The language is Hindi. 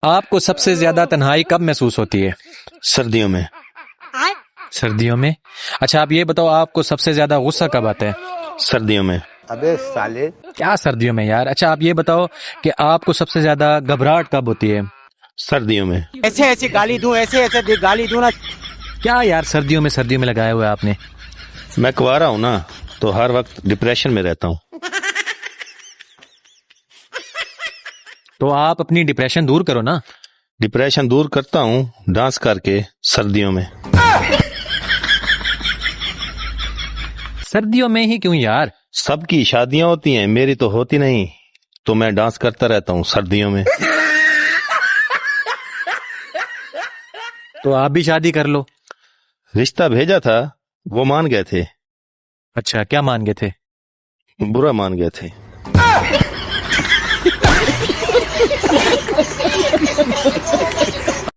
आपको सबसे ज्यादा तन्हाई कब महसूस होती है? सर्दियों में। सर्दियों में। अच्छा, आप ये बताओ, आपको सबसे ज्यादा गुस्सा कब आता है? सर्दियों में। अबे साले। क्या सर्दियों में यार? अच्छा, आप ये बताओ कि आपको सबसे ज्यादा घबराहट कब होती है? सर्दियों में। ऐसे ऐसे गाली दूं, ऐसे ऐसे गाली दूं ना। क्या यार, सर्दियों में लगाया हुआ है आपने? मैं कुंवारा हूं ना, तो हर वक्त डिप्रेशन में रहता हूँ। तो आप अपनी डिप्रेशन दूर करो ना। डिप्रेशन दूर करता हूँ डांस करके सर्दियों में। सर्दियों में ही क्यों यार? सबकी शादियां होती हैं, मेरी तो होती नहीं, तो मैं डांस करता रहता हूँ सर्दियों में। तो आप भी शादी कर लो। रिश्ता भेजा था, वो मान गए थे। अच्छा, क्या मान गए थे? बुरा मान गए थे।